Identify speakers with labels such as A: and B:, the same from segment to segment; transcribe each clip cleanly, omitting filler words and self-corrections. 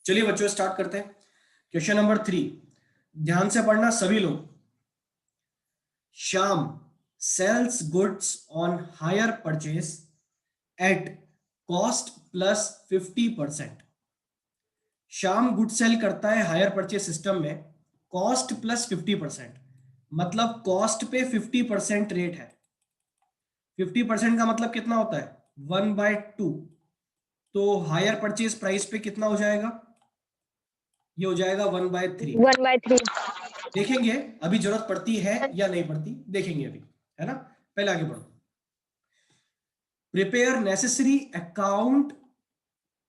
A: चलिए बच्चों स्टार्ट करते हैं। क्वेश्चन नंबर 3, ध्यान से पढ़ना सभी लोग। Shyam sells goods on hire purchase at cost plus 50%। Shyam good sell करता है हायर परचेज सिस्टम में कॉस्ट प्लस 50%। मतलब कॉस्ट पे 50% रेट है। 50% का मतलब कितना होता है 1/2। तो हायर परचेज प्राइस पे कितना हो जाएगा, ये हो जाएगा 1/3।
B: 1/3।
A: देखेंगे अभी जरूरत पड़ती है या नहीं पड़ती, देखेंगे अभी, है ना। पहले आगे बढ़ो। Prepare necessary account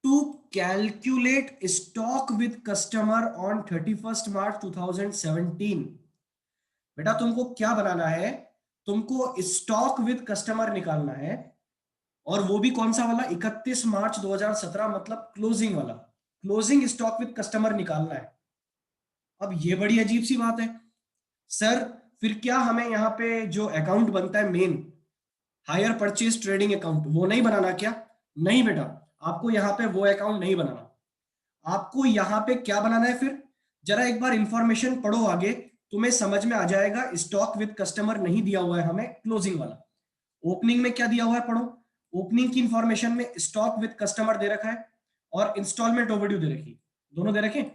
A: to calculate stock with customer on 31 March 2017। बेटा तुमको क्या बनाना है, तुमको स्टॉक विद कस्टमर निकालना है, और वो भी कौन सा वाला, 31 मार्च 2017, मतलब क्लोजिंग वाला। क्लोजिंग स्टॉक विद कस्टमर निकालना है। अब ये बड़ी अजीब सी बात है सर, फिर क्या हमें यहाँ पे जो अकाउंट बनता है main higher purchase trading account, वो नहीं बनाना क्या? नहीं बेटा, आपको यहाँ पे वो अकाउंट नहीं बनाना। आपको यहाँ पे क्या बनाना है फिर, जरा एक बार इंफॉर्मेशन पढ़ो आगे, तुम्हें समझ में आ जाएगा। स्टॉक विद कस्टमर नहीं दिया हुआ है हमें, क्लोजिंग वाला। ओपनिंग में क्या दिया हुआ है पढ़ो। ओपनिंग की इंफॉर्मेशन में स्टॉक विद कस्टमर दे रखा है और इंस्टॉलमेंट ओवरड्यू दे रखी, दोनों दे रखे।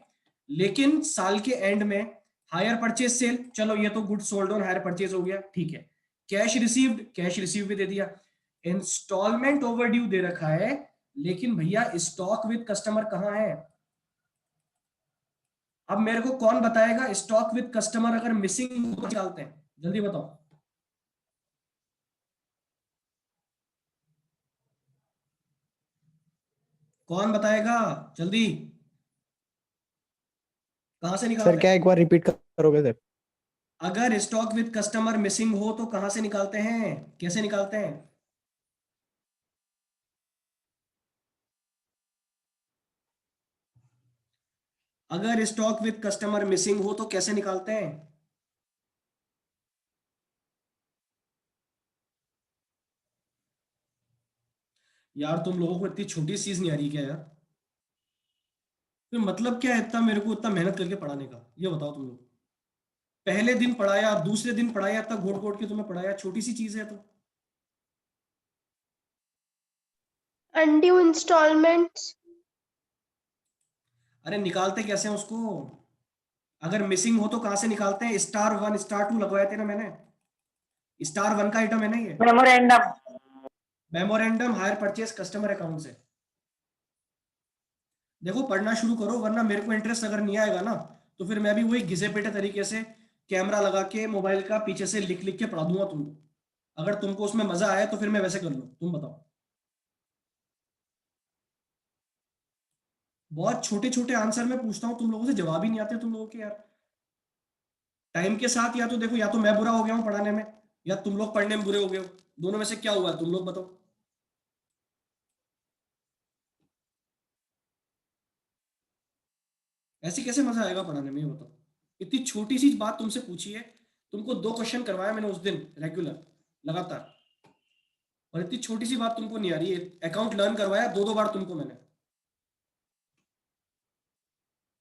A: लेकिन साल के एंड में हायर परचेज सेल, चलो ये तो good sold on hire purchase हो गया, ठीक है। कैश रिसीव्ड, कैश रिसीव भी दे दिया। इंस्टॉलमेंट ओवरड्यू दे रखा है, लेकिन भैया स्टॉक विद कस्टमर कहां है? अब मेरे को कौन बताएगा स्टॉक विद कस्टमर अगर मिसिंग निकालते हैं, जल्दी बताओ। कौन बताएगा जल्दी, कहां से
C: सर
A: निकालते
C: क्या
A: हैं?
C: एक बार रिपीट करोगे सर?
A: अगर स्टॉक विद कस्टमर मिसिंग हो तो कहां से निकालते हैं, कैसे निकालते हैं? अगर स्टॉक विद कस्टमर मिसिंग हो तो कैसे निकालते हैं? यार तुम लोगों को इतनी छोटी चीज नहीं आ रही क्या यार? फिर मतलब क्या है इतना मेरे को इतना मेहनत करके पढ़ाने का, ये बताओ तुम लोग। पहले दिन पढ़ाया, दूसरे दिन पढ़ाया, इतना घोट घोट के तुम्हें पढ़ाया, छोटी सी चीज है तो।
B: Undue instalments.
A: अरे निकालते कैसे हैं उसको? अगर मिसिंग हो तो कहां से निकालते हैं? *1 *2 लगवाए थे ना मैंने। *1 का आइटम है ना ये।
D: Memorandum.
A: Memorandum hire purchase customer account से। देखो पढ़ना शुरू करो, वरना मेरे को इंटरेस्ट अगर नहीं आएगा ना, तो फिर मैं भी वही घिसे पिटे तरीके से कैमरा लगा के मोबाइल का पीछे से लिख लिख के पढ़ा दूंगा तुमको। अगर तुमको उसमें मजा आया तो फिर मैं वैसे कर लूँ, तुम बताओ। बहुत छोटे छोटे आंसर मैं पूछता हूँ, तुम लोगों से जवाब ही नहीं आते तुम लोगों के यार। टाइम के साथ या तो देखो, या तो मैं बुरा हो गया हूँ पढ़ाने में, या तुम लोग पढ़ने में बुरे हो गए हो। दोनों में से क्या हुआ तुम लोग बताओ। ऐसे कैसे मजा आएगा पढ़ाने में, ये बताओ। इतनी छोटी सी बात तुमसे पूछी है, तुमको 2 क्वेश्चन करवाया मैंने उस दिन रेगुलर लगातार, और इतनी छोटी सी बात तुमको नहीं आ रही है। अकाउंट लर्न करवाया 2-2 बार तुमको मैंने।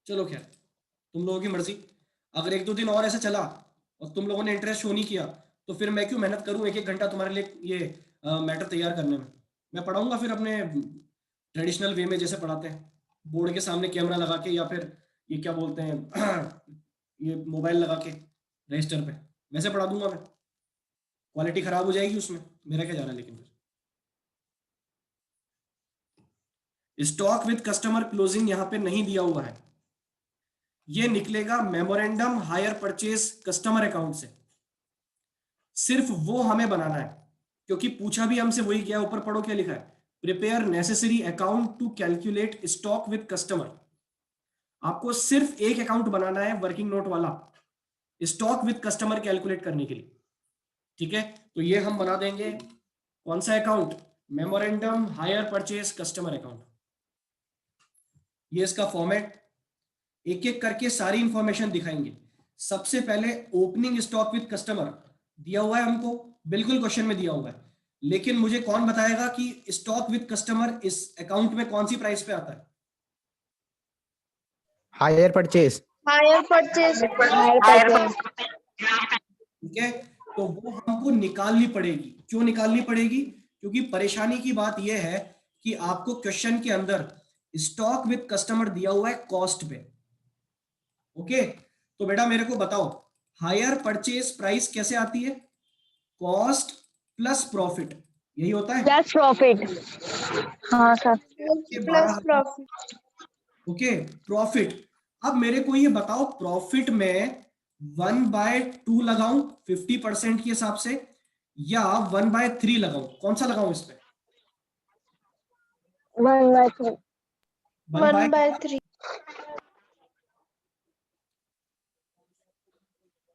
A: चलो खैर, तुम लोगों की मर्जी। अगर 1-2 दिन और ऐसे चला और तुम लोगों ने इंटरेस्ट शो नहीं किया, तो फिर मैं क्यों मेहनत करूं 1-1 घंटा तुम्हारे लिए ये मैटर तैयार करने में। मैं पढ़ाऊंगा फिर अपने ट्रेडिशनल वे में, जैसे पढ़ाते हैं, बोर्ड के सामने कैमरा लगा के, या फिर ये क्या बोलते हैं ये मोबाइल लगा के रजिस्टर पे, वैसे पढ़ा दूंगा मैं। क्वालिटी खराब हो जाएगी उसमें, मेरा क्या जा रहा है। लेकिन फिर स्टॉक विद कस्टमर क्लोजिंग यहाँ पे नहीं दिया हुआ है, ये निकलेगा memorandum hire purchase customer account से। सिर्फ वो हमें बनाना है, क्योंकि पूछा भी हमसे वही क्या, ऊपर पढ़ो क्या लिखा है, prepare necessary account to calculate stock with customer. आपको सिर्फ एक अकाउंट बनाना है वर्किंग नोट वाला, स्टॉक विद कस्टमर कैलकुलेट करने के लिए, ठीक है। तो ये हम बना देंगे, कौन सा account, memorandum hire purchase customer account. ये इसका फॉर्मेट, एक एक करके सारी इंफॉर्मेशन दिखाएंगे। सबसे पहले ओपनिंग स्टॉक विद कस्टमर दिया हुआ है हमको, बिल्कुल क्वेश्चन में दिया हुआ है, लेकिन मुझे कौन बताएगा कि स्टॉक विद कस्टमर इस अकाउंट में कौन सी प्राइस पे आता है?
C: Hire purchase.
B: Hire purchase.
A: ठीक है, तो वो हमको निकालनी पड़ेगी। क्यों निकालनी पड़ेगी? क्योंकि परेशानी की बात यह है कि आपको क्वेश्चन के अंदर स्टॉक विद कस्टमर दिया हुआ है कॉस्ट पे। ओके, तो बेटा मेरे को बताओ, हायर परचेज प्राइस कैसे आती है? कॉस्ट प्लस प्रॉफिट, यही होता है।
D: Plus profit. हाँ sir.
B: Plus profit.
A: Okay, profit. अब मेरे को ये बताओ, प्रॉफिट में 1/2 लगाऊं 50% के हिसाब से, या 1/3 लगाऊं? कौन सा लगाऊं इस पे?
D: 1/3।
B: 1/3।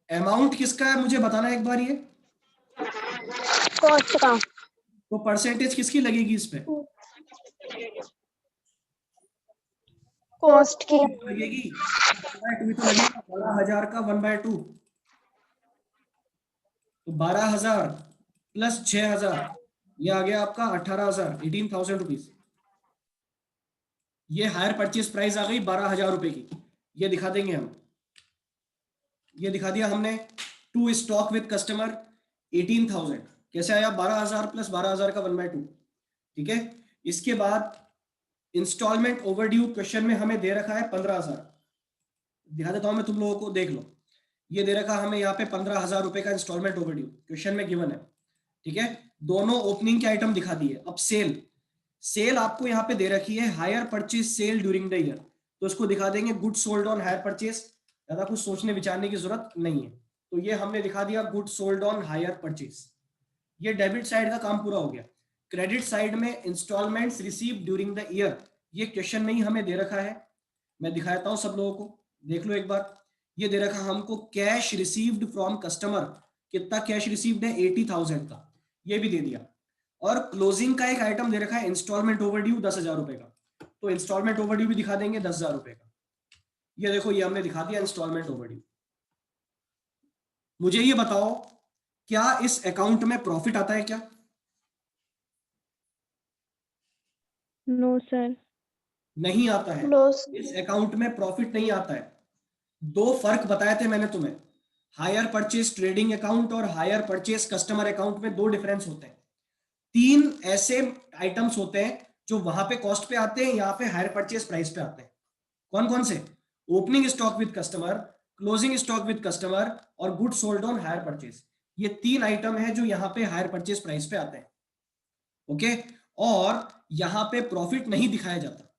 A: अमाउंट किसका है मुझे बताना एक बार ये।
D: कॉस्ट का।
A: तो परसेंटेज किसकी लगेगी इस पे?
B: कॉस्ट की।
A: लगेगी 1/2 तो लगेगा। 12,000 का 1/2 तो 12,000 प्लस 6,000, ये आ गया आपका 18,000, 18,000 रुपीज। ये हायर परचेज प्राइस आ गई 12,000 रुपए की। ये दिखा देंगे हम, ये दिखा दिया हमने। टू स्टॉक विद कस्टमर 18,000 कैसे आया? 12,000 प्लस 12,000 का 1/2। ठीक है, इसके बाद इंस्टॉलमेंट ओवरड्यू क्वेश्चन में हमें दे रखा है 15,000। दिखा देता हूं मैं तुम लोगों को, देख लो। ये दे रखा हमें यहाँ पे 15,000 रुपए का इंस्टॉलमेंट ओवरड्यू क्वेश्चन में गिवन है। ठीक है, दोनों ओपनिंग के आइटम दिखा दिए। अब सेल, सेल आपको यहाँ पे दे रखी है hire purchase sale during the year, तो इसको दिखा देंगे good sold on hire purchase. ज्यादा कुछ सोचने विचारने की जरूरत नहीं है, तो ये हमने दिखा दिया good sold on hire purchase. ये डेबिट साइड का काम पूरा हो गया। क्रेडिट साइड में instalments receive during the year, ये क्वेश्चन में ही हमें दे रखा है। मैं दिखाता हूं सब लोगों को, देख लो एक बार। ये दे रखा हमको कैश रिसीव्ड फ्रॉम कस्टमर, कितना कैश रिसीव्ड है? 80,000 का, ये भी दे दिया। और क्लोजिंग का एक आइटम दे रखा है इंस्टॉलमेंट ओवरड्यू 10,000 रुपए का, तो इंस्टॉलमेंट ओवरड्यू भी दिखा देंगे 10,000 रुपए का। ये देखो, ये हमने दिखा दिया इंस्टॉलमेंट ओवरड्यू। मुझे ये बताओ, क्या इस अकाउंट में प्रॉफिट आता है क्या?
D: No sir.
A: नहीं आता है।
B: नो।
A: इस अकाउंट में प्रॉफिट नहीं आता है। दो फर्क बताए थे मैंने तुम्हें, हायर परचेज ट्रेडिंग अकाउंट और हायर परचेज कस्टमर अकाउंट में दो डिफरेंस होते हैं। तीन ऐसे आइटम्स होते हैं जो वहां पे कॉस्ट पे आते हैं, यहाँ पे हायर परचेज प्राइस पे आते हैं। कौन कौन से? Opening stock with customer, closing stock with customer और good sold on hire purchase. ये तीन आइटम है जो यहाँ पे हायर परचेज प्राइस पे आते हैं। ओके, और यहाँ पे प्रॉफिट नहीं दिखाया जाता,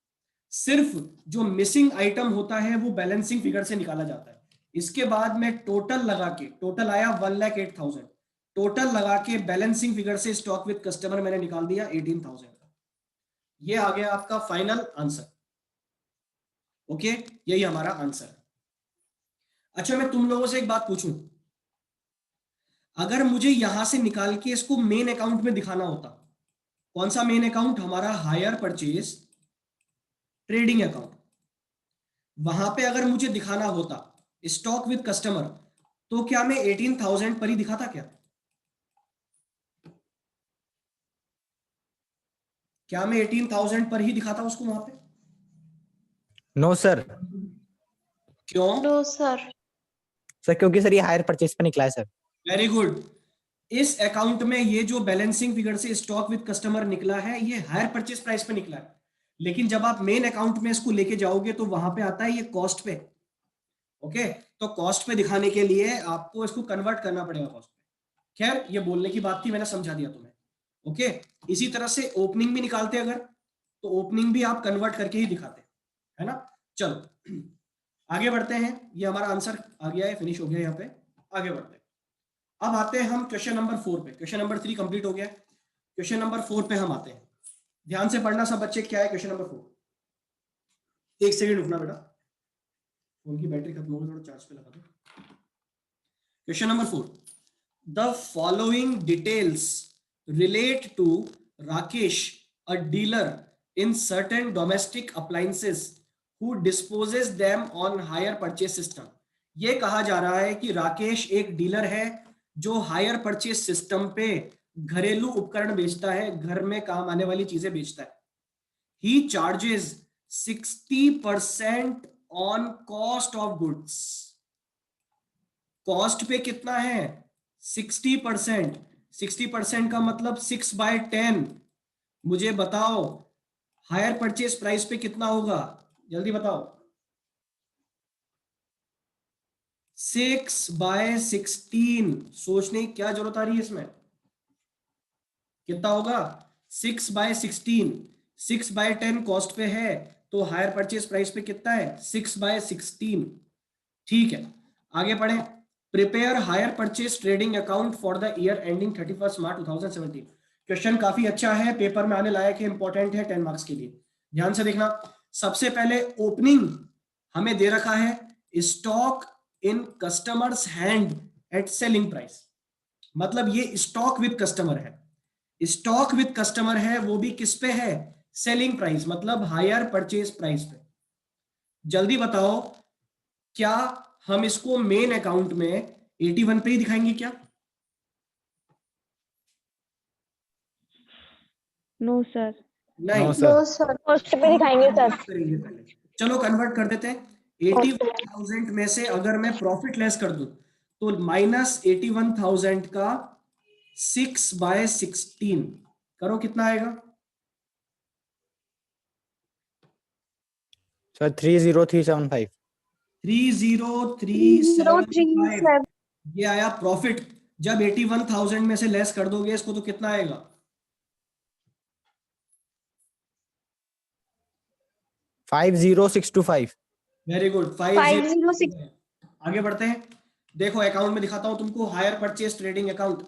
A: सिर्फ जो मिसिंग आइटम होता है वो बैलेंसिंग फिगर से निकाला जाता है। इसके बाद में टोटल लगा के, टोटल आया 1,08,000, टोटल लगा के बैलेंसिंग फिगर से स्टॉक विद कस्टमर मैंने निकाल दिया 18,000 का। ये आ गया आपका फाइनल आंसर। ओके, यही हमारा आंसर है। अच्छा, मैं तुम लोगों से एक बात पूछूं, अगर मुझे यहां से निकाल के इसको मेन अकाउंट में दिखाना होता, कौन सा मेन अकाउंट? हमारा हायर परचेज ट्रेडिंग अकाउंट। वहां पे अगर मुझे दिखाना होता स्टॉक विद कस्टमर, तो क्या मैं 18,000 पर ही दिखाता क्या? क्या मैं 18,000 पर ही दिखाता उसको वहां पे?
C: No sir.
A: क्यों?
B: No sir.
C: सर क्योंकि सर ये हायर परचेज पे निकला है सर।
A: Very good. इस अकाउंट में ये जो बैलेंसिंग फिगर से स्टॉक विद कस्टमर निकला है, ये हायर परचेज प्राइस पे निकला है। लेकिन जब आप मेन अकाउंट में इसको लेके जाओगे तो वहां पे आता है ये कॉस्ट पे। ओके, तो कॉस्ट पे दिखाने के लिए आपको इसको कन्वर्ट करना पड़ेगा कॉस्ट पे। खैर, ये बोलने की बात थी, मैंने समझा दिया तुम्हें। ओके, इसी तरह से ओपनिंग भी निकालते अगर, तो ओपनिंग भी आप कन्वर्ट करके ही दिखाते, है ना। चलो आगे बढ़ते हैं, ये हमारा आंसर आ गया है, फिनिश हो गया यहाँ पे। आगे बढ़ते हैं, अब आते हैं हम क्वेश्चन नंबर 4 पे। क्वेश्चन नंबर 3 कंप्लीट हो गया, क्वेश्चन नंबर 4 पे हम आते हैं। ध्यान से पढ़ना सब बच्चे, क्या है क्वेश्चन नंबर 4। एक सेकंड रुकना बेटा, फोन की बैटरी खत्म हो गई, थोड़ा चार्ज पे लगा दो। Question number 4, the following details relate to Rakesh, a dealer in certain domestic appliances who disposes them on hire purchase system। ये कहा जा रहा है कि राकेश एक डीलर है जो हायर परचेज सिस्टम पे घरेलू उपकरण बेचता है, घर में काम आने वाली चीजें बेचता है। He charges 60% on cost of goods. Cost पे कितना है 60%। 60% का मतलब 6/10। मुझे बताओ हायर परचेज प्राइस पे कितना होगा, जल्दी बताओ। 6/16। सोचने की क्या जरूरत आ रही है इसमें, कितना होगा 6/16। 6/10 कॉस्ट पे है तो हायर परचेज प्राइस पे कितना है 6/16। ठीक है, आगे पढ़े। Prepare higher purchase trading account for the year ending 31 March 2017। Question काफी अच्छा है, पेपर में आने लायक है, इंपॉर्टेंट है 10 मार्क्स के लिए। ध्यान से देखना। सबसे पहले ओपनिंग हमें दे रखा है stock in customers hand eight selling price, मतलब ये स्टॉक विद कस्टमर है। स्टॉक विद कस्टमर है वो भी किस पे है, सेलिंग प्राइस, मतलब हायर परचेज प्राइस पे। जल्दी बताओ क्या हम इसको मेन अकाउंट में 81 पे ही दिखाएंगे क्या?
D: No sir.
A: नहीं,
C: no
B: no
C: sir.
B: Sir.
D: Cost पे दिखाएंगे सर।
A: करेंगे पहले। चलो कन्वर्ट कर देते हैं। 81,000 में से अगर मैं प्रॉफिट लेस कर दूं तो माइनस 81,000 का 6/16 करो, कितना आएगा?
C: सर 30375।
A: 30375
B: 037।
A: ये आया प्रॉफिट। जब 81,000 में से लेस कर दोगे इसको तो कितना आएगा?
C: 50625।
A: Very good,
B: 506।
A: 50। आगे बढ़ते हैं। देखो अकाउंट में दिखाता हूं तुमको, हायर परचेज ट्रेडिंग अकाउंट।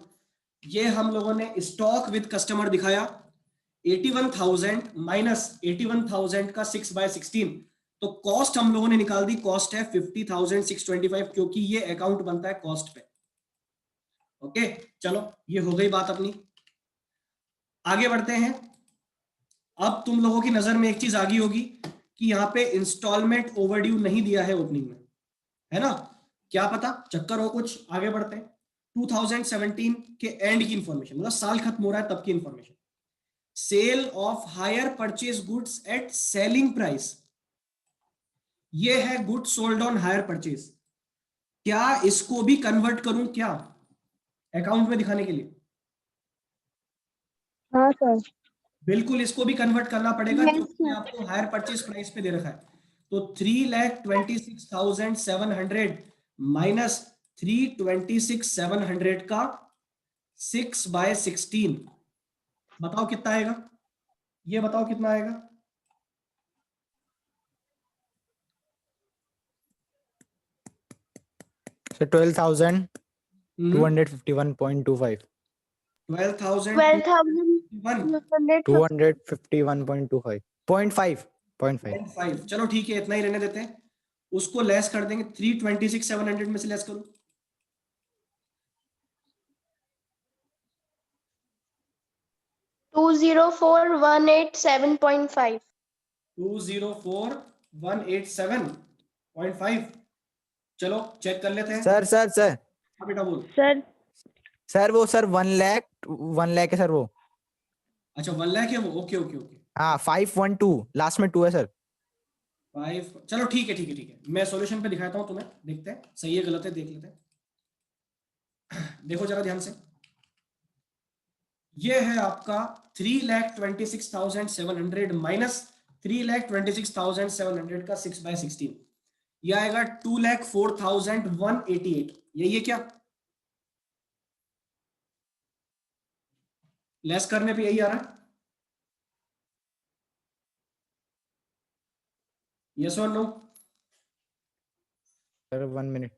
A: ये हम लोगों ने स्टॉक विद कस्टमर दिखाया। 81,000 माइनस 81,000 का 6/16, तो कॉस्ट हम लोगों ने निकाल दी। कॉस्ट है 50,625 क्योंकि ये अकाउंट बनता है कॉस्ट पे। ओके, चलो ये हो गई बात अपनी। आगे बढ़ते हैं। अब तुम लोगों की नजर में एक चीज आ गई होगी कि यहाँ पे इंस्टॉलमेंट ओवरड्यू नहीं दिया है ओपनिंग में, है ना? क्या पता चक्कर हो कुछ। आगे बढ़ते हैं। 2017 के एंड की इंफॉर्मेशन, मतलब साल खत्म हो रहा है तब की information. Sale of hire purchase goods at selling price, ये है goods sold on hire purchase. क्या इसको भी कन्वर्ट करूं क्या अकाउंट में दिखाने के लिए?
D: हाँ सर।
A: बिल्कुल, इसको भी कन्वर्ट करना पड़ेगा
B: यस
A: क्योंकि
B: सर।
A: आपको हायर परचेज प्राइस पे दे रखा है। तो 3,26,700 माइनस 3,26,700 का 6/16, बताओ कितना आएगा? ये बताओ कितना आएगा?
C: सर 12,251.25।
A: 12,251.5।
C: 251.25 0.5.
A: चलो ठीक है, इतना ही रहने देते हैं। उसको लेस कर देंगे, 3,26,700 में से लेस करो।
B: 204,187.5।
A: 204,187.5। चलो चेक कर लेते हैं।
C: सर
A: हाँ बेटा बोल।
D: सर
C: सर वो सर 1 लाख है सर वो।
A: अच्छा 1 लाख है वो, ओके ओके ओके।
C: हाँ 512 लास्ट में 2 है सर।
A: 5, चलो ठीक है ठीक है ठीक है, मैं सॉल्यूशन पे दिखाता हूँ तुम्हें, देखते हैं सही है गलत है, देख लेते हैं। देखो जरा ध्यान से, ये है आपका 3,26,700 माइनस 3,26,700 का 6/16, ये आएगा 2,04,188। यही है क्या? लेस करने पे यही आ रहा है, यस और no?
C: Sir 1 minute.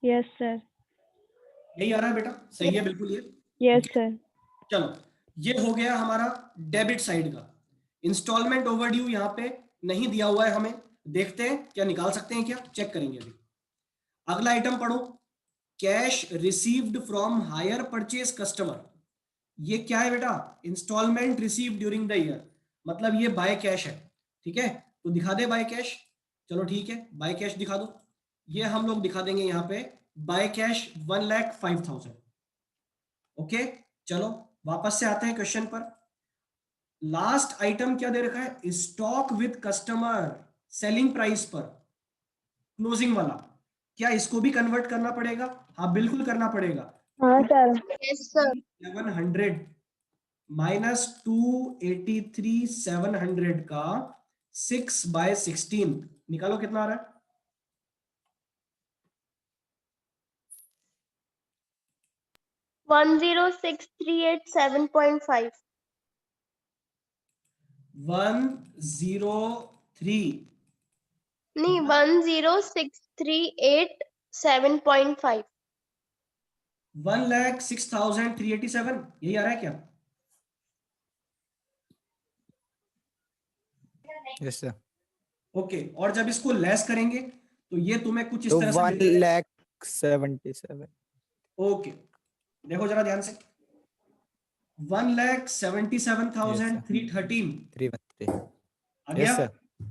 D: Yes sir.
A: यही आ रहा है बेटा, सही है बिल्कुल ये।
D: Yes sir.
A: चलो ये हो गया हमारा डेबिट साइड का। इंस्टॉलमेंट ओवरड्यू यहाँ पे नहीं दिया हुआ है हमें, देखते हैं क्या निकाल सकते हैं, क्या चेक करेंगे अभी। अगला आइटम पढ़ो, cash received from hire purchase customer. ये क्या है बेटा? Instalment receive during the year, मतलब ये बाय कैश है। ठीक है, तो दिखा दे बाय कैश। चलो ठीक है, बाय कैश दिखा दो। ये हम लोग दिखा देंगे यहाँ पे बाय कैश 1,05,000। ओके, चलो वापस से आते हैं क्वेश्चन पर। लास्ट आइटम क्या दे रखा है, stock with customer selling price पर क्लोजिंग वाला, क्या इसको भी कन्वर्ट करना पड़ेगा? हाँ बिल्कुल करना पड़ेगा।
D: हाँ सर।
B: Yes, sir.
A: 1100 माइनस 283 700 का 6/16 निकालो कितना आ रहा है?
B: 106,387.5.
A: 103
B: नहीं, 106,387.5.
A: 1,06,387 यही आ रहा है क्या?
C: Yes sir.
A: ओके, और जब इसको लेस करेंगे तो ये तुम्हें कुछ इस
C: तो
A: तरह से
C: 1,77,000।
A: ओके, देखो जरा ध्यान से, 1,77,313
C: 313।
A: आ गया।
C: Yes sir.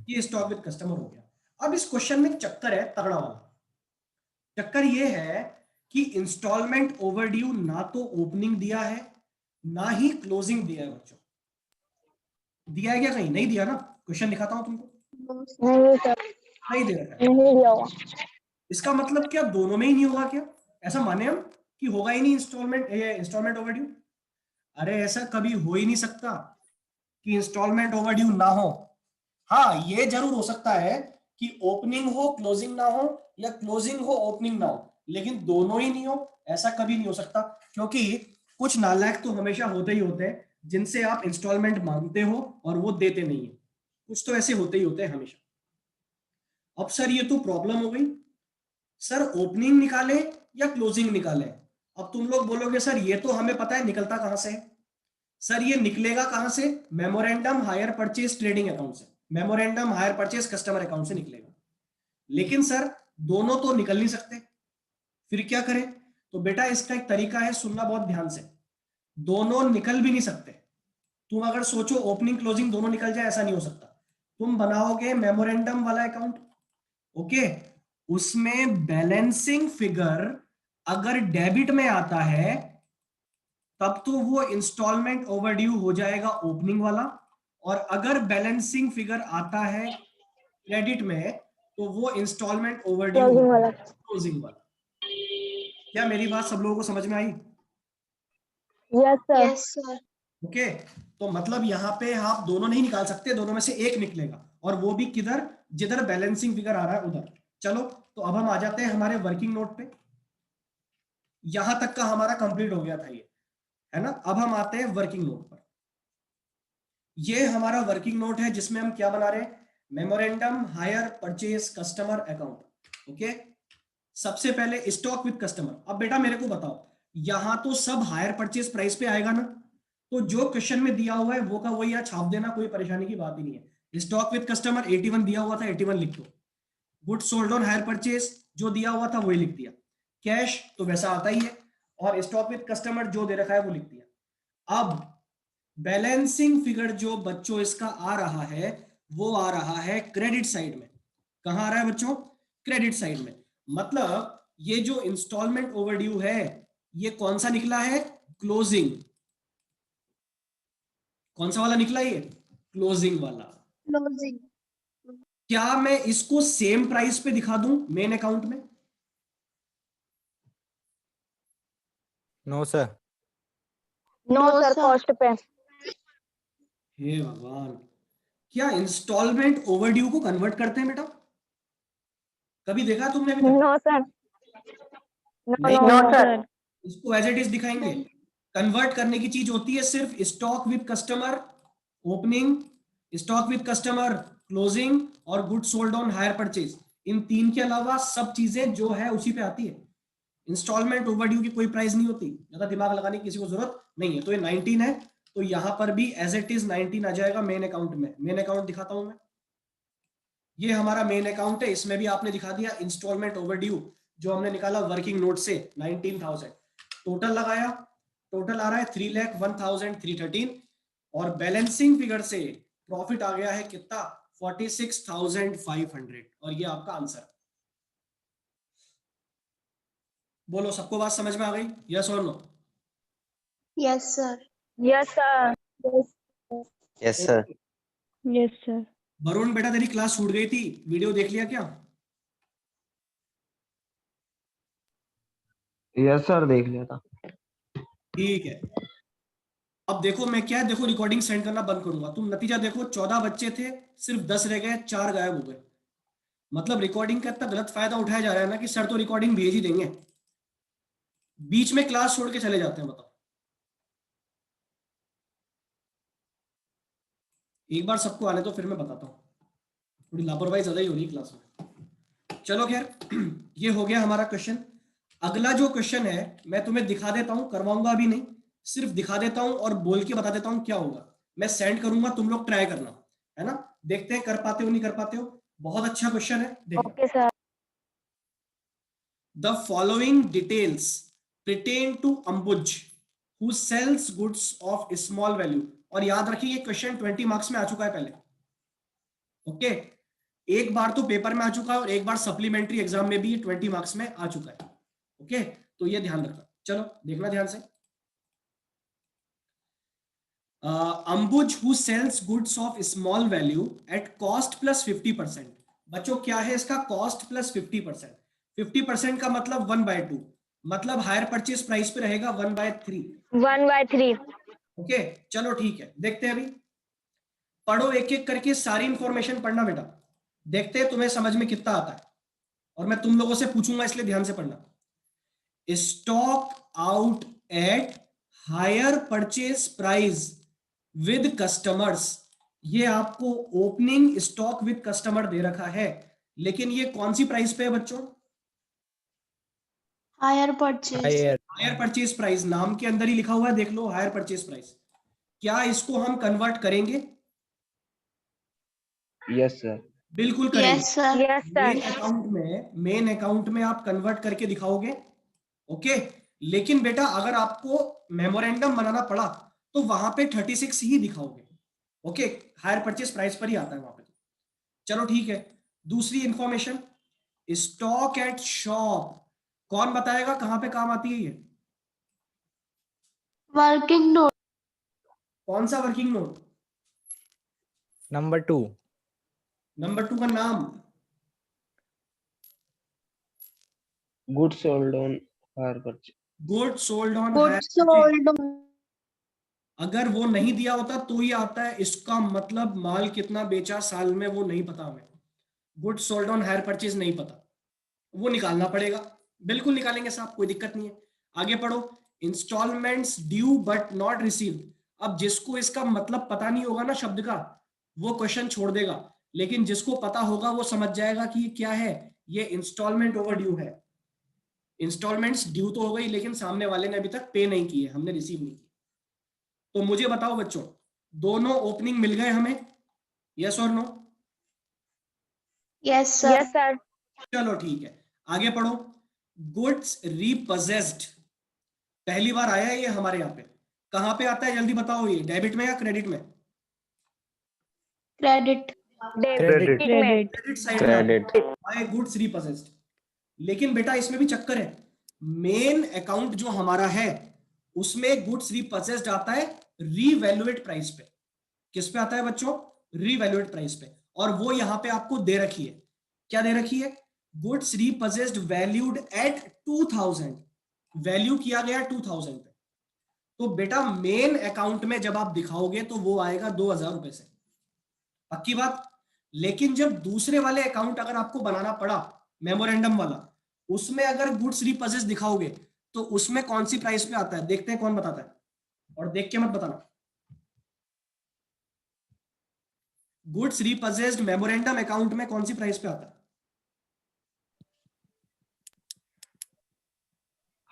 A: ये स्टॉक विद कस्टमर हो गया। अब इस क्वेश्चन में चक्कर है तगड़ा वाला। चक्कर ये है कि इंस्टॉलमेंट ओवरड्यू ना तो ओपनिंग दिया है ना ही क्लोजिंग दिया है बच्चों। दिया है क्या? कहीं नहीं दिया ना। क्वेश्चन दिखाता हूं तुमको,
D: नहीं सर,
A: नहीं दे रखा है।
D: नहीं दिया होगा।
A: इसका मतलब क्या दोनों में ही नहीं होगा क्या? ऐसा माने हम कि होगा ही नहीं इंस्टॉलमेंट ओवरड्यू? अरे ऐसा कभी हो ही नहीं सकता कि इंस्टॉलमेंट ओवरड्यू ना हो। हाँ ये जरूर हो सकता है कि ओपनिंग हो क्लोजिंग ना हो, या क्लोजिंग हो ओपनिंग ना हो, लेकिन दोनों ही नहीं हो, ऐसा कभी नहीं हो सकता। क्योंकि कुछ नालायक तो हमेशा होते ही होते हैं जिनसे आप इंस्टॉलमेंट मांगते हो और वो देते नहीं है। कुछ तो ऐसे होते ही होते हैं हमेशा। अब सर ये तो प्रॉब्लम हो गई, सर ओपनिंग निकाले या क्लोजिंग निकाले? अब तुम लोग बोलोगे सर ये तो हमें पता है निकलता कहां से है। सर ये निकलेगा कहां से? Memorandum hire purchase trading account से, memorandum hire purchase customer account से निकलेगा। लेकिन सर दोनों तो निकल नहीं सकते, फिर क्या करें? तो बेटा इसका एक तरीका है, सुनना बहुत ध्यान से। दोनों निकल भी नहीं सकते। तुम अगर सोचो ओपनिंग क्लोजिंग दोनों निकल जाए, ऐसा नहीं हो सकता। तुम बनाओगे मेमोरेंडम वाला अकाउंट, ओके, उसमें बैलेंसिंग फिगर अगर डेबिट में आता है तब तो वो इंस्टॉलमेंट ओवरड्यू हो जाएगा ओपनिंग वाला, और अगर बैलेंसिंग फिगर आता है क्रेडिट में तो वो इंस्टॉलमेंट ओवरड्यू
D: क्लोजिंग वाला।
A: क्लोजिंग वाला। क्या मेरी बात सब लोगों को समझ में आई?
D: Yes sir.
B: Yes, sir.
A: Okay, तो मतलब यहाँ पे आप दोनों नहीं निकाल सकते, दोनों में से एक निकलेगा, और वो भी किधर? जिधर बैलेंसिंग फिगर आ रहा है उधर। चलो तो अब हम आ जाते हैं हमारे वर्किंग नोट पे। यहां तक का हमारा कंप्लीट हो गया था ये, है ना। अब हम आते हैं वर्किंग नोट पर। ये हमारा वर्किंग नोट है जिसमें हम क्या बना रहे हैं? Memorandum hire purchase customer account. Okay, सबसे पहले स्टॉक विद कस्टमर। अब बेटा मेरे को बताओ, यहां तो सब हायर परचेज प्राइस पे आएगा ना, तो जो क्वेश्चन में दिया हुआ है वो का वही यहाँ छाप देना, कोई परेशानी की बात ही नहीं है। स्टॉक विद कस्टमर 81 दिया हुआ था, 81 लिख दो। Good sold on hire purchase जो दिया हुआ था वही लिख दिया। कैश तो वैसा आता ही है, और स्टॉक विद कस्टमर जो दे रखा है वो लिख दिया। अब बैलेंसिंग फिगर जो बच्चों इसका आ रहा है वो आ रहा है क्रेडिट साइड में। कहां आ रहा है बच्चों? क्रेडिट साइड में। मतलब ये जो इंस्टॉलमेंट ओवरड्यू है ये कौन सा निकला है? क्लोजिंग। कौन सा वाला निकला ये? क्लोजिंग वाला।
B: Closing.
A: क्या मैं इसको सेम प्राइस पे दिखा दूं मेन अकाउंट में?
C: No sir.
D: No
B: No,
D: sir,
B: sir.
D: Cost पे।
A: हे भगवान, क्या इंस्टॉलमेंट ओवरड्यू को कन्वर्ट करते हैं बेटा? कभी देखा तुमने अभी तक?
D: No sir. नो
A: नहीं,
D: नो सर।
A: इसको एज इट इज दिखाएंगे।
B: नहीं.
A: कन्वर्ट करने की चीज होती है सिर्फ stock with customer opening, stock with customer closing, और good sold on hire purchase. इन तीन के अलावा सब चीजें जो है उसी पे आती है। इंस्टॉलमेंट ओवरड्यू की कोई प्राइस नहीं होती, ज्यादा दिमाग लगाने की किसी को जरूरत नहीं है। तो ये 19 है, तो यहां पर भी एज इट इज 19 आ जाएगा मेन अकाउंट में। मेन अकाउंट दिखाता हूं मैं, ये हमारा मेन अकाउंट है। इसमें भी आपने दिखा दिया इंस्टॉलमेंट ओवरड्यू जो हमने निकाला वर्किंग नोट से 19,000। टोटल लगाया, टोटल आ रहा है 3,01,313, और बैलेंसिंग फिगर से प्रॉफिट आ गया है कितना? 46,500, और ये आपका आंसर। बोलो सबको बात समझ में आ गई? यस और no?
B: Yes, sir.
D: Yes sir.
E: Yes sir.
D: Yes, sir.
A: Varun बेटा तेरी क्लास छूट गई थी, वीडियो देख लिया क्या?
F: यस सर, देख लिया था।
A: ठीक है। अब देखो मैं क्या है, देखो रिकॉर्डिंग सेंड करना बंद करूंगा। तुम नतीजा देखो, 14 बच्चे थे, सिर्फ 10 रह गए, 4 गायब हो गए। मतलब रिकॉर्डिंग का इतना गलत फायदा उठाया जा रहा है ना कि सर तो रिकॉर्डिंग भेज ही देंगे, बीच में क्लास छोड़ के चले जाते हैं। बताओ, एक बार सबको आने तो फिर मैं बताता हूँ। थोड़ी लापरवाही ज्यादा ही हो रही है क्लास में। चलो खैर, ये हो गया हमारा क्वेश्चन। अगला जो क्वेश्चन है मैं तुम्हें दिखा देता हूँ, करवाऊंगा अभी नहीं, सिर्फ दिखा देता हूँ और बोल के बता देता हूँ क्या होगा। मैं सेंड करूंगा, तुम लोग ट्राई करना, है ना? देखते हैं कर पाते हो नहीं कर पाते हो। बहुत अच्छा क्वेश्चन है, देखो।
D: Okay, sir.
A: The following details pertain to Ambuj, who sells goods of small value. और याद रखिए ये क्वेश्चन 20 मार्क्स में आ चुका है पहले। ओके, एक बार तो पेपर में आ चुका है और एक बार सप्लीमेंट्री एग्जाम में भी 20 मार्क्स में आ चुका है। ओके, तो ये ध्यान रखना। चलो देखना ध्यान से। Ambuj who sells goods of small value at cost plus 50%। बच्चों क्या है इसका कॉस्ट प्लस 50%? 50% का मतलब 1/2, मतलब हायर परचेज प्राइस पे रहेगा 1/3।
D: 1/3.
A: ओके चलो ठीक है, देखते हैं अभी। पढ़ो एक एक करके, सारी इंफॉर्मेशन पढ़ना बेटा, देखते हैं तुम्हें समझ में कितना आता है। और मैं तुम लोगों से पूछूंगा इसलिए ध्यान से पढ़ना। Stock out at higher purchase price with customers. ये आपको ओपनिंग स्टॉक विद कस्टमर दे रखा है, लेकिन ये कौन सी प्राइस पे है बच्चों?
B: Hire purchase.
C: Hire
A: hire purchase price, नाम के अंदर ही लिखा हुआ है, देख लो हायर परचेज प्राइस। क्या इसको हम कन्वर्ट करेंगे?
F: Yes sir.
A: बिल्कुल करेंगे।
B: Yes sir.
D: Yes, sir.
A: Main account में आप कन्वर्ट करके दिखाओगे। ओके, लेकिन बेटा अगर आपको मेमोरेंडम बनाना पड़ा तो वहां पे 36 ही दिखाओगे। ओके, हायर परचेज प्राइस पर ही आता है वहां पे। चलो ठीक है, दूसरी इंफॉर्मेशन, स्टॉक एट शॉप। कौन बताएगा कहां पे काम आती है ये?
B: Working note.
A: कौन सा वर्किंग नोट?
C: नंबर 2।
A: नंबर 2 का नाम?
F: Good sold on hire purchase.
A: Good sold on
B: good
A: hire.
B: Sold.
A: अगर वो नहीं दिया होता तो ये आता है, इसका मतलब माल कितना बेचा साल में वो नहीं पता हमें। Good sold on hire purchase नहीं पता, वो निकालना पड़ेगा। बिल्कुल निकालेंगे साहब, कोई दिक्कत नहीं है। आगे पढ़ो, instalments due but not received. अब जिसको इसका मतलब पता नहीं होगा ना शब्द का, वो क्वेश्चन छोड़ देगा, लेकिन जिसको पता होगा वो समझ जाएगा कि ये क्या है। ये इंस्टॉलमेंट ओवर ड्यू है। इंस्टॉलमेंट्स ड्यू तो हो गई, लेकिन सामने वाले ने अभी तक पे नहीं किए, हमने रिसीव नहीं किए। तो मुझे बताओ बच्चों, दोनों ओपनिंग मिल गए हमें, यस और no?
B: Yes sir.
D: Yes, sir.
A: चलो ठीक है, आगे पढ़ो। गुड्स रीपजेस्ड, पहली बार आया है ये हमारे यहाँ पे। कहां पे आता है जल्दी बताओ, ये डेबिट में या क्रेडिट में?
B: Credit.
C: Credit
D: Credit.
A: Credit side में आता
E: क्रेडिट।
A: है, बाय गुड्स रीपजेस्ड। लेकिन बेटा इसमें भी चक्कर है, मेन अकाउंट जो हमारा है उसमें गुड्स रीपजेस्ड आता है रीवैल्यूएट प्राइस पे। किस पे आता है बच्चों? रीवैल्यूएट प्राइस पे। और वो यहां पे आपको दे रखी है, क्या दे रखी है? गुड्स रीपजेस्ड वैल्यूड एट 2000, वैल्यू किया गया 2000 पे। तो बेटा मेन अकाउंट में जब आप दिखाओगे तो वो आएगा 2000 रुपए से, पक्की बात। लेकिन जब दूसरे वाले अकाउंट अगर आपको बनाना पड़ा, मेमोरेंडम वाला, उसमें अगर गुड्स रीपजेस दिखाओगे तो उसमें कौन सी प्राइस पे आता है? देखते हैं कौन बताता है, और देख के मत बताना। गुड्स रीपजेस्ड मेमोरेंडम अकाउंट में कौन सी प्राइस पे आता है?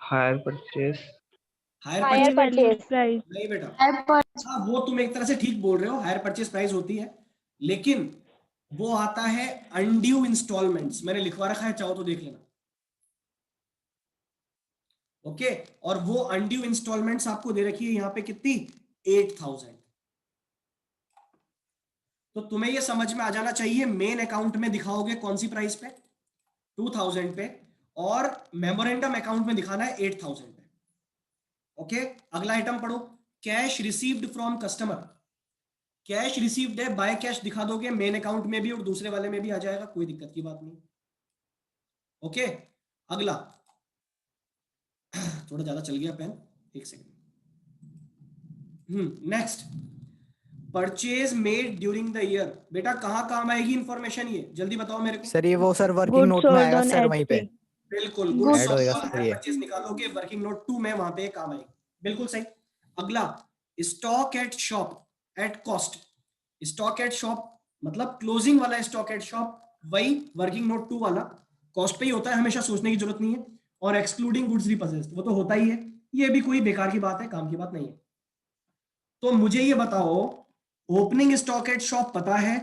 F: Hire purchase.
A: Hire
D: Higher
A: purchase
D: purchase.
A: नहीं बेटा।
B: Hire purchase.
A: हाँ वो तुम एक तरह से ठीक बोल रहे हो, हायर परचेज प्राइस होती है, लेकिन वो आता है अनड्यू इंस्टॉलमेंट्स। मैंने लिखवा रखा है, चाहो तो देख लेना। ओके, और वो अनड्यू इंस्टॉलमेंट्स आपको दे रखी है यहाँ पे कितनी? 8000। तो तुम्हें ये समझ में आ जाना चाहिए, मेन अकाउंट में दिखाओगे कौन सी प्राइस पे? 2000 पे, और मेमोरेंडम अकाउंट में दिखाना है 8000 पे। ओके, अगला आइटम पढ़ो, cash received from customer. Cash received है, बाय कैश दिखा दोगे, मेन अकाउंट में भी और दूसरे वाले में भी आ जाएगा, कोई दिक्कत की बात नहीं। ओके, अगला थोड़ा ज्यादा चल गया पेन, एक second. Next, purchase made during the year. बेटा कहाँ काम आएगी इंफॉर्मेशन, ये जल्दी बताओ मेरे को।
C: सर ये वो सर वर्किंग
D: Goods
C: नोट में
D: sold
C: आएगा
D: on
C: सर, वहीं पे
D: HP.
A: बिल्कुल,
B: Good.
A: गुड्स
C: ऐड होएगा
A: सोल्ड
C: सर ये।
A: परचेज निकालोगे, वर्किंग नोट 2 में वहां पे काम आएगी, बिल्कुल सही। अगला, stock at shop at cost. Stock at shop मतलब क्लोजिंग वाला स्टॉक एट शॉप, वही वर्किंग नोट 2 वाला कॉस्ट पे ही होता है, हमेशा सोचने की जरूरत नहीं है। और एक्सक्लूडिंग गुड्स रिपोजेस्ड, वो तो होता ही है, ये भी कोई बेकार की बात है, काम की बात नहीं है। तो मुझे ये बताओ, ओपनिंग स्टॉक एट शॉप पता है,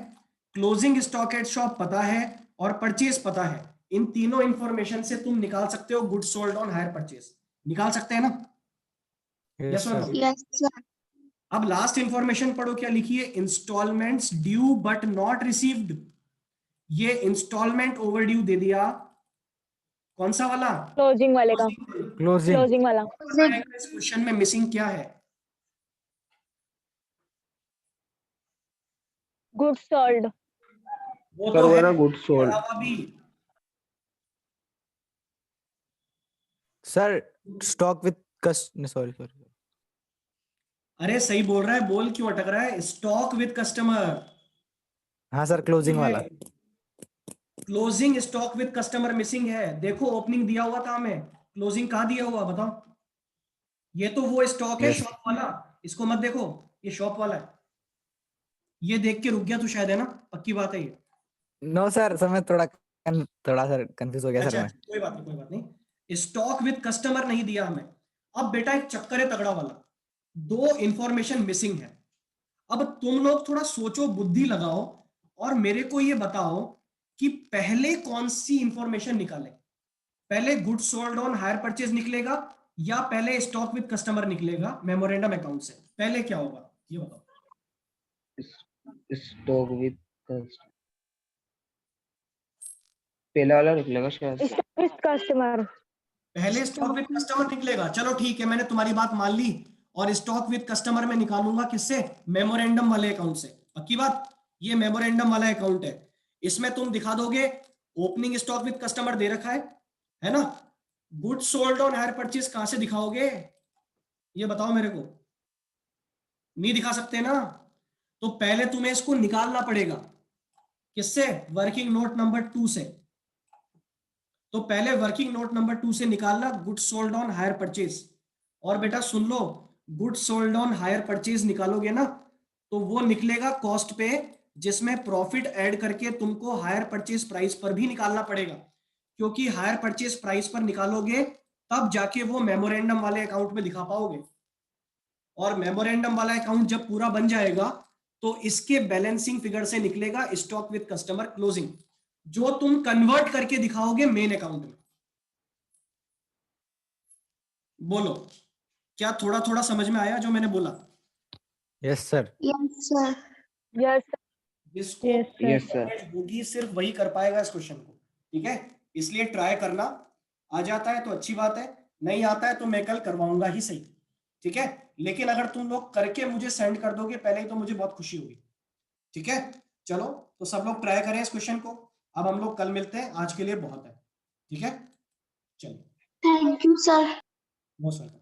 A: क्लोजिंग स्टॉक एट शॉप पता है, और परचेज पता है। इन तीनों इंफॉर्मेशन से तुम निकाल सकते हो goods sold on hire purchase, निकाल सकते हैं ना?
C: Yes
A: Yes or
C: sir.
A: no?
B: Yes, sir.
A: अब लास्ट इंफॉर्मेशन पढ़ो, क्या लिखी है? Instalments due but not received. ये इंस्टॉलमेंट ओवर ड्यू दे दिया, कौन सा वाला?
D: Closing वाले का.
C: क्लोजिंग।
D: Closing वाला.
A: इस क्वेश्चन में मिसिंग क्या है?
D: Goods sold.
A: वो
F: सर
A: तो
F: वो
A: है,
F: ना गुड
A: इसके
F: सोल्ड।
A: अलावा भी
C: सर स्टॉक विद कस्ट, सॉरी सॉरी।
A: अरे सही बोल रहा है, बोल क्यों अटक रहा है? Stock with customer.
C: हाँ सर क्लोजिंग वाला।
A: Closing stock with customer missing है। देखो ओपनिंग दिया हुआ था हमें, क्लोजिंग कहाँ दिया हुआ बताओ? ये तो वो स्टॉक है
C: Yes.
A: शॉप वाला, इसको मत देखो, ये शॉप वाला है। ये देख के रुक गया तू शायद, है ना? पक्की बात है ये।
C: नो सर, सर मैं थोड़ा सर कंफ्यूज हो गया सर
A: अच्छा
C: मैं।
A: कोई बात नहीं, कोई बात नहीं। स्टॉक विद कस्टमर नहीं दिया हमें। अब बेटा एक चक्कर है तगड़ा वाला, दो इंफॉर्मेशन मिसिंग है। अब तुम लोग थोड़ा सोचो, बुद्धि लगाओ, और मेरे को ये बताओ कि पहले कौन सी इंफॉर्मेशन निकाले। पहले goods sold on hire purchase निकलेगा, या पहले स्टॉक विद कस्टमर निकलेगा मेमोरेंडम अकाउंट से? पहले क्या होगा ये बताओ।
F: स्टॉक विद पहला वाला निकलेगा शायद।
D: Stock with customer.
A: पहले स्टॉक विद कस्टमर निकलेगा, चलो ठीक है, मैंने तुम्हारी बात मान ली। और स्टॉक विद कस्टमर में निकालूंगा किससे? मेमोरेंडम वाले अकाउंट से, पक्की बात। ये मेमोरेंडम वाला अकाउंट है, इसमें तुम दिखा दोगे ओपनिंग स्टॉक विद कस्टमर दे रखा है ना? Goods sold on hire purchase कहां से दिखाओगे ये बताओ मेरे को? नहीं दिखा सकते ना? तो पहले तुम्हें इसको निकालना पड़ेगा, किससे? वर्किंग नोट नंबर 2 से। तो पहले वर्किंग नोट नंबर 2 से निकालना goods sold on hire purchase. और बेटा सुन लो, goods sold on hire purchase निकालोगे ना, तो वो निकलेगा कॉस्ट पे, जिसमें प्रॉफिट ऐड करके तुमको हायर परचेज प्राइस पर भी निकालना पड़ेगा, क्योंकि हायर परचेज प्राइस पर निकालोगे तब जाके वो मेमोरेंडम वाले अकाउंट में दिखा पाओगे। और मेमोरेंडम वाला अकाउंट जब पूरा बन जाएगा तो इसके बैलेंसिंग फिगर से निकलेगा स्टॉक विद कस्टमर क्लोजिंग, जो तुम कन्वर्ट करके दिखाओगे मेन अकाउंट में। बोलो, क्या थोड़ा थोड़ा समझ में आया जो मैंने बोला?
C: Yes sir.
B: Yes, sir.
D: Yes.
A: जिसको
D: Yes, sir.
F: Yes sir.
A: knowledge होगी सिर्फ वही कर पाएगा इस क्वेश्चन को, ठीक है? इसलिए ट्राई करना, आ जाता है तो अच्छी बात है, नहीं आता है तो मैं कल करवाऊंगा ही सही, ठीक है? लेकिन अगर तुम लोग करके मुझे सेंड कर दोगे पहले ही तो मुझे बहुत खुशी होगी, ठीक है? चलो, तो सब लोग ट्राई करें इस क्वेश्चन को। अब हम लोग कल मिलते हैं, आज के लिए बहुत है, ठीक है? चलो,
B: Thank you, sir.
A: Most welcome.